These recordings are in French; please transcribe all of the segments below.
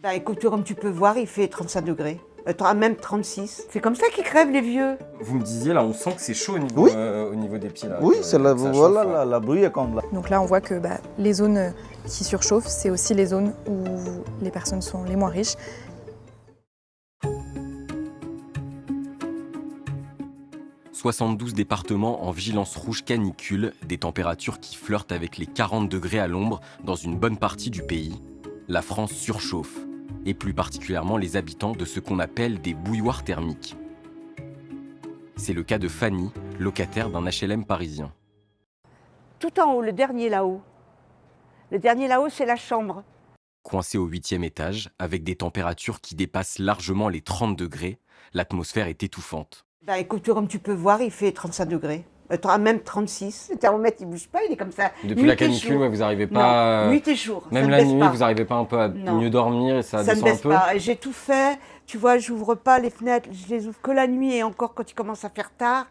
Bah écoute, comme tu peux voir, il fait 35 degrés. Même 36. C'est comme ça qu'ils crèvent les vieux. Vous me disiez, là, on sent que c'est chaud au niveau des pieds. Là, Oui, c'est la, ça voilà, chauffe, ouais. la bruit est comme là. Donc là, on voit que les zones qui surchauffent, c'est aussi les zones où les personnes sont les moins riches. « 72 départements en vigilance rouge canicule, des températures qui flirtent avec les 40 degrés à l'ombre dans une bonne partie du pays. La France surchauffe, et plus particulièrement les habitants de ce qu'on appelle des bouilloires thermiques. C'est le cas de Fanny, locataire d'un HLM parisien. Tout en haut, le dernier là-haut. Le dernier là-haut, c'est la chambre. Coincée au 8e étage, avec des températures qui dépassent largement les 30 degrés, l'atmosphère est étouffante. Bah écoute, comme tu peux voir, il fait 35 degrés. Même 36. Le thermomètre, il bouge pas, il est comme ça. Depuis Nuit la et canicule, jour. ouais, vous n'arrivez pas... Non, nuit et jour. Même ça la ne baisse nuit, pas. vous n'arrivez pas un peu à Non. mieux dormir et ça Ça ne descend un baisse peu pas. J'ai tout fait. Tu vois, j'ouvre pas les fenêtres. Je les ouvre que la nuit et encore quand il commence à faire tard.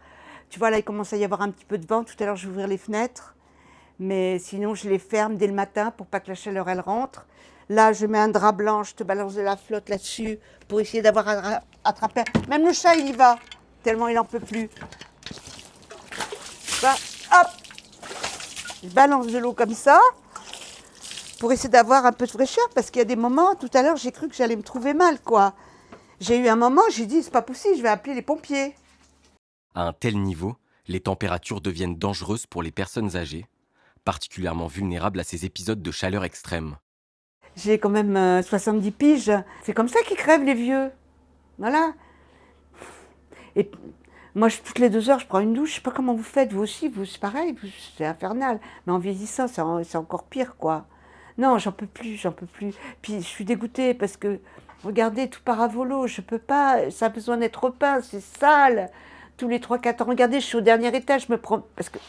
Tu vois, là, il commence à y avoir un petit peu de vent. Tout à l'heure, je vais ouvrir les fenêtres. Mais sinon, je les ferme dès le matin pour pas que la chaleur, elle rentre. Là, je mets un drap blanc, je te balance de la flotte là-dessus pour essayer d'avoir attrapé. Même le chat, il y va, tellement il n'en peut plus. Bah, hop, je balance de l'eau comme ça pour essayer d'avoir un peu de fraîcheur parce qu'il y a des moments, tout à l'heure, j'ai cru que j'allais me trouver mal, quoi. J'ai eu un moment, j'ai dit, c'est pas possible, je vais appeler les pompiers. À un tel niveau, les températures deviennent dangereuses pour les personnes âgées, particulièrement vulnérables à ces épisodes de chaleur extrême. J'ai quand même 70 piges. C'est comme ça qu'ils crèvent les vieux. Voilà. Et moi, toutes les 2 heures, je prends une douche. Je sais pas comment vous faites, vous aussi, vous, c'est pareil, c'est infernal. Mais en vieillissant, c'est encore pire, quoi. Non, j'en peux plus, j'en peux plus. Puis je suis dégoûtée parce que, regardez, tout part à volo. Je peux pas, ça a besoin d'être repeint, c'est sale. Tous les 3-4 ans, regardez, je suis au dernier étage, je me prends... Parce que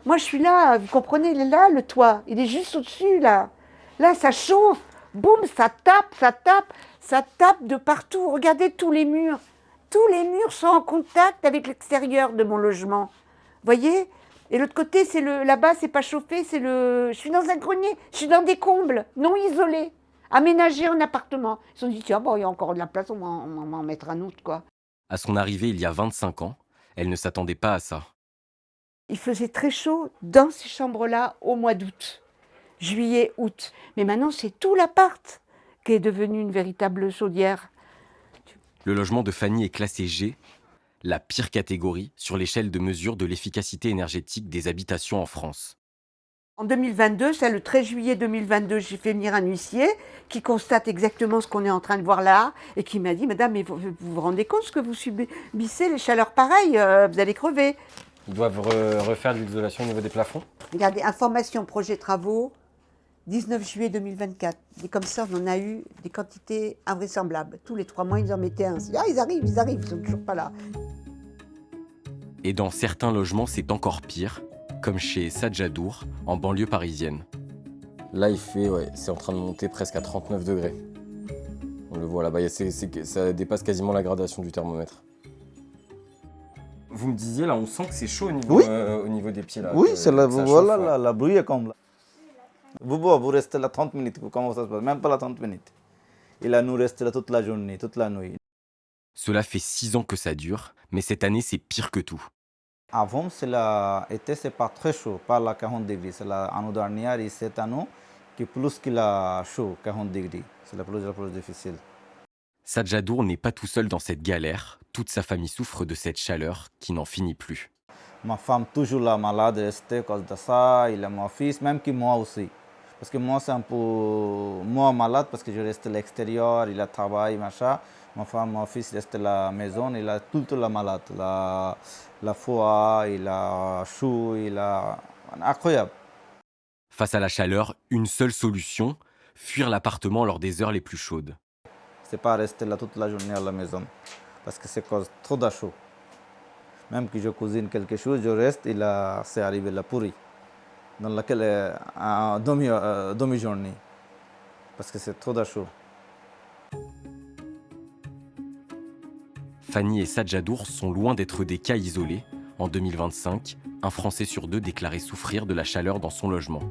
moi, je suis là, vous comprenez, il est là, le toit. Il est juste au-dessus, là. Là, ça chauffe. Boum, ça tape de partout. Regardez tous les murs. Tous les murs sont en contact avec l'extérieur de mon logement. Voyez? Et l'autre côté, c'est là-bas, c'est pas chauffé, je suis dans un grenier, je suis dans des combles, non isolés, aménagés en appartement. Ils se sont dit, tiens, bon, il y a encore de la place, on va en mettre un autre, quoi. À son arrivée il y a 25 ans, elle ne s'attendait pas à ça. Il faisait très chaud dans ces chambres-là au mois d'août, juillet, août. Mais maintenant, c'est tout l'appart qui est devenu une véritable chaudière. Le logement de Fanny est classé G, la pire catégorie sur l'échelle de mesure de l'efficacité énergétique des habitations en France. En 2022, c'est le 13 juillet 2022, j'ai fait venir un huissier qui constate exactement ce qu'on est en train de voir là et qui m'a dit, madame, mais vous vous rendez compte ce que vous subissez, les chaleurs pareilles, vous allez crever. Ils doivent refaire de l'isolation au niveau des plafonds. Regardez, information, projet travaux, 19 juillet 2024. Et comme ça, on en a eu des quantités invraisemblables. Tous les 3 mois, ils en mettaient un. Ah, ils arrivent, ils sont toujours pas là. Et dans certains logements, c'est encore pire, comme chez Sadjadour, en banlieue parisienne. Là, c'est en train de monter presque à 39 degrés. On le voit là-bas, ça dépasse quasiment la gradation du thermomètre. Vous me disiez, là, on sent que c'est chaud au niveau des pieds. Là, Oui, c'est la, voilà, chauffe, la bruit est comme là. Vous restez là 30 minutes, comment ça se passe? Même pas là 30 minutes. Et là, nous restons là toute la journée, toute la nuit. Cela fait 6 ans que ça dure, mais cette année, c'est pire que tout. Avant, l'été, c'est pas très chaud, pas la 40 degrés. C'est l'année dernière et cette année qui est plus que la chaud, 40 degrés. C'est la plus difficile. Sadjadour n'est pas tout seul dans cette galère. Toute sa famille souffre de cette chaleur qui n'en finit plus. Ma femme toujours là malade, restée à cause de ça. Il a mon fils, même que moi aussi. Parce que moi, c'est un peu moi malade parce que je reste à l'extérieur, il a travail, machin. Ma femme, mon fils reste à la maison, il a tout le temps malade. La foie, il a chaud, il a... Incroyable. Face à la chaleur, une seule solution, fuir l'appartement lors des heures les plus chaudes. C'est pas rester là toute la journée à la maison parce que c'est cause trop de chaud. Même que je cuisine quelque chose, je reste et là, c'est arrivé la pourrie. Dans laquelle demi-journée. Parce que c'est trop de chaud. Fanny et Sadjadour sont loin d'être des cas isolés. En 2025, un Français sur 2 déclarait souffrir de la chaleur dans son logement.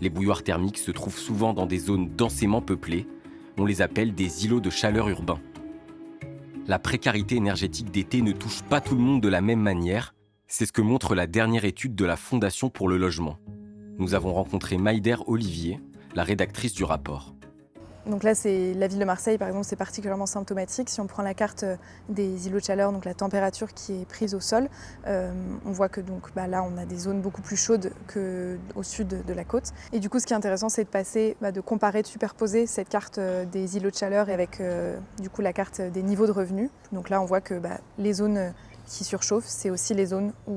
Les bouilloires thermiques se trouvent souvent dans des zones densément peuplées, On les appelle des îlots de chaleur urbains. La précarité énergétique d'été ne touche pas tout le monde de la même manière. C'est ce que montre la dernière étude de la Fondation pour le logement. Nous avons rencontré Maïder Olivier, la rédactrice du rapport. Donc là, c'est la ville de Marseille, par exemple, c'est particulièrement symptomatique. Si on prend la carte des îlots de chaleur, donc la température qui est prise au sol, on voit que donc, là, on a des zones beaucoup plus chaudes qu'au sud de la côte. Et du coup, ce qui est intéressant, c'est de passer, de comparer, de superposer cette carte des îlots de chaleur avec du coup la carte des niveaux de revenus. Donc là, on voit que les zones qui surchauffent, c'est aussi les zones où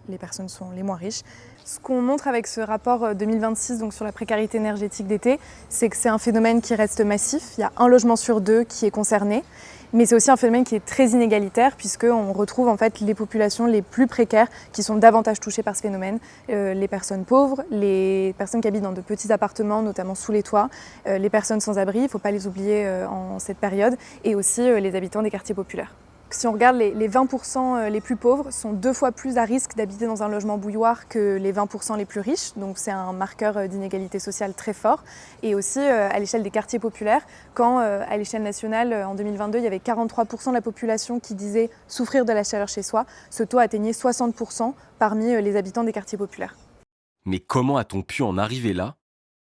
les personnes sont les moins riches. Ce qu'on montre avec ce rapport 2026 donc sur la précarité énergétique d'été, c'est que c'est un phénomène qui reste massif. Il y a un logement sur deux qui est concerné, mais c'est aussi un phénomène qui est très inégalitaire puisqu'on retrouve en fait les populations les plus précaires qui sont davantage touchées par ce phénomène. Les personnes pauvres, les personnes qui habitent dans de petits appartements, notamment sous les toits, les personnes sans abri, il ne faut pas les oublier en cette période, et aussi les habitants des quartiers populaires. Si on regarde les 20% les plus pauvres sont 2 fois plus à risque d'habiter dans un logement bouilloire que les 20% les plus riches. Donc c'est un marqueur d'inégalité sociale très fort. Et aussi à l'échelle des quartiers populaires, quand à l'échelle nationale en 2022, il y avait 43% de la population qui disait souffrir de la chaleur chez soi, ce taux atteignait 60% parmi les habitants des quartiers populaires. Mais comment a-t-on pu en arriver là ?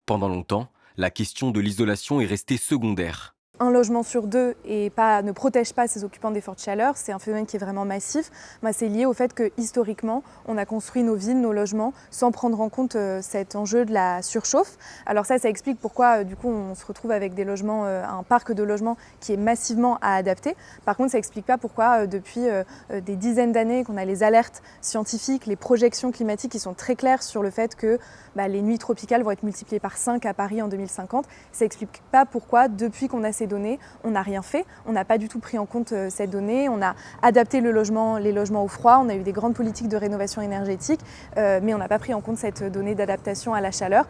Pendant longtemps, la question de l'isolation est restée secondaire. Un logement sur deux ne protège pas ses occupants des fortes chaleurs, c'est un phénomène qui est vraiment massif. C'est lié au fait que historiquement, on a construit nos villes, nos logements, sans prendre en compte cet enjeu de la surchauffe. Alors ça explique pourquoi du coup on se retrouve avec des logements, un parc de logements qui est massivement à adapter. Par contre, ça n'explique pas pourquoi depuis des dizaines d'années qu'on a les alertes scientifiques, les projections climatiques qui sont très claires sur le fait que les nuits tropicales vont être multipliées par 5 à Paris en 2050. Ça n'explique pas pourquoi, depuis qu'on a ces données, on n'a rien fait. On n'a pas du tout pris en compte cette donnée. On a adapté les logements au froid. On a eu des grandes politiques de rénovation énergétique, mais on n'a pas pris en compte cette donnée d'adaptation à la chaleur.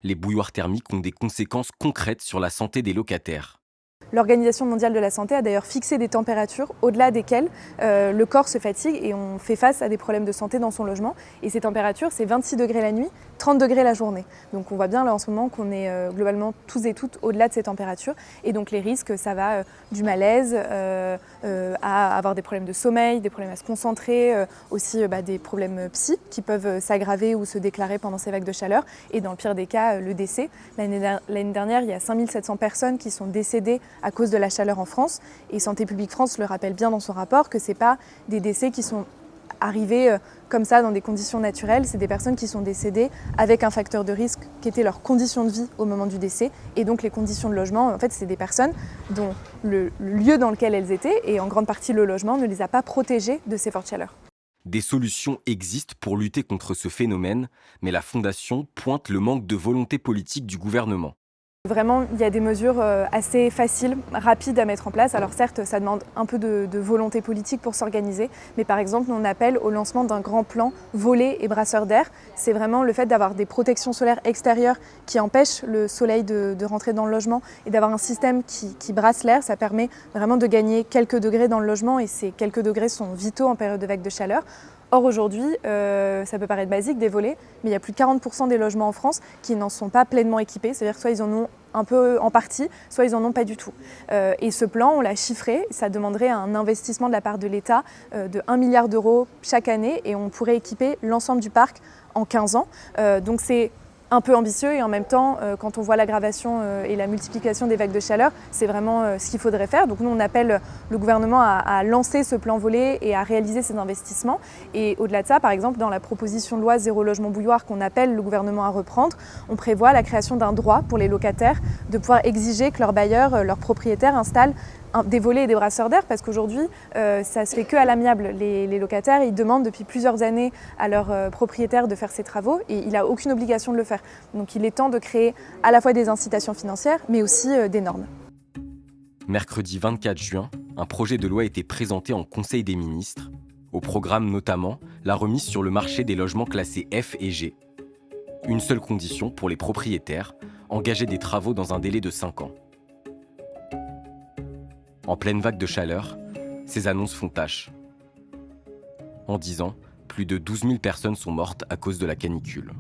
Les bouilloires thermiques ont des conséquences concrètes sur la santé des locataires. L'Organisation mondiale de la santé a d'ailleurs fixé des températures au-delà desquelles le corps se fatigue et on fait face à des problèmes de santé dans son logement. Et ces températures, c'est 26 degrés la nuit, 30 degrés la journée. Donc on voit bien là en ce moment qu'on est globalement tous et toutes au-delà de ces températures. Et donc les risques, ça va du malaise à avoir des problèmes de sommeil, des problèmes à se concentrer, aussi des problèmes psy qui peuvent s'aggraver ou se déclarer pendant ces vagues de chaleur. Et dans le pire des cas, le décès. L'année dernière, il y a 5700 personnes qui sont décédées à cause de la chaleur en France. Et Santé publique France le rappelle bien dans son rapport que ce n'est pas des décès qui sont arrivés comme ça dans des conditions naturelles, c'est des personnes qui sont décédées avec un facteur de risque qui était leur condition de vie au moment du décès. Et donc les conditions de logement, en fait, c'est des personnes dont le lieu dans lequel elles étaient, et en grande partie le logement, ne les a pas protégées de ces fortes chaleurs. Des solutions existent pour lutter contre ce phénomène, mais la Fondation pointe le manque de volonté politique du gouvernement. Vraiment, il y a des mesures assez faciles, rapides à mettre en place. Alors certes, ça demande un peu de volonté politique pour s'organiser, mais par exemple, on appelle au lancement d'un grand plan volets et brasseurs d'air. C'est vraiment le fait d'avoir des protections solaires extérieures qui empêchent le soleil de rentrer dans le logement et d'avoir un système qui brasse l'air. Ça permet vraiment de gagner quelques degrés dans le logement et ces quelques degrés sont vitaux en période de vague de chaleur. Or aujourd'hui, ça peut paraître basique des volets, mais il y a plus de 40% des logements en France qui n'en sont pas pleinement équipés, c'est-à-dire soit ils en ont un peu en partie, soit ils en ont pas du tout. Et ce plan, on l'a chiffré, ça demanderait un investissement de la part de l'État de 1 milliard d'euros chaque année et on pourrait équiper l'ensemble du parc en 15 ans. Donc c'est un peu ambitieux et en même temps, quand on voit l'aggravation et la multiplication des vagues de chaleur, c'est vraiment ce qu'il faudrait faire. Donc nous, on appelle le gouvernement à lancer ce plan volet et à réaliser ces investissements. Et au-delà de ça, par exemple, dans la proposition de loi Zéro logement bouilloire qu'on appelle le gouvernement à reprendre, on prévoit la création d'un droit pour les locataires de pouvoir exiger que leurs bailleurs, leurs propriétaires installent des volets et des brasseurs d'air parce qu'aujourd'hui, ça se fait que à l'amiable. Les locataires, ils demandent depuis plusieurs années à leurs propriétaires de faire ces travaux et il n'a aucune obligation de le faire. Donc il est temps de créer à la fois des incitations financières, mais aussi des normes. Mercredi 24 juin, un projet de loi a été présenté en Conseil des ministres. Au programme notamment, la remise sur le marché des logements classés F et G. Une seule condition pour les propriétaires, engager des travaux dans un délai de 5 ans. En pleine vague de chaleur, ces annonces font tache. En 10 ans, plus de 12 000 personnes sont mortes à cause de la canicule.